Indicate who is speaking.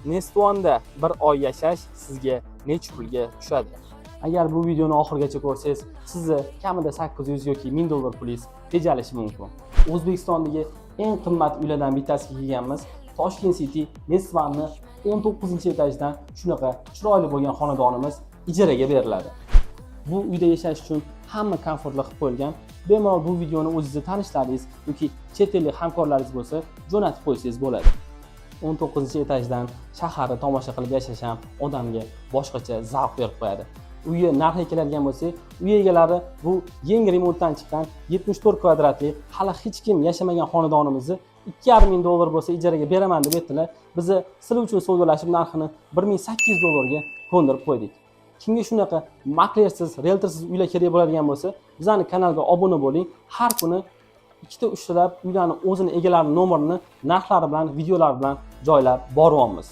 Speaker 1: Nest One'da bir oy yashash sizga necha pulga tushadi? Agar bu videoni oxirigacha ko'rsangiz, sizni kamida 800 yoki 1000 dollar pulingiz tejalishi mumkin. O'zbekistondagi eng qimmat uylardan bittasiga kelganmiz. Toshkent City Nest One'ni 19-etajdan shunaqa chiroyli bo'lgan xonadonimiz ijaraga beriladi. Bu uyda yashash uchun hamma komfortli qilib qo'yilgan. Bemalol bu videoni o'zingizni tanishlaringiz yoki chet ellik hamkorlaringiz bo'lsa, jo'natib qo'ysangiz bo'ladi. 19-etajdan shaharni tomosha qilib yashash ham odamga boshqacha zavq berib qo'yadi. Uyga narxiga keladigan bo'lsak, uy egalari bu yangi remontdan chiqqan 74 kvadratli hali hech kim yashamagan xonadonimizni 2500 dollar bo'lsa ijaraga beraman deb aytdilar. Biz sizlar uchun savdolashib narxini 1800 dollarga ko'ndirib qo'ydik. Kimga shunaqa maklersiz, realtorsiz uylar kerak bo'ladigan bo'lsa, bizning kanalga obuna bo'ling. Har kuni ikkita uchtalab uylarning o'zini egalarining nomerini narxlari bilan, videolar bilan joylab boryapmiz.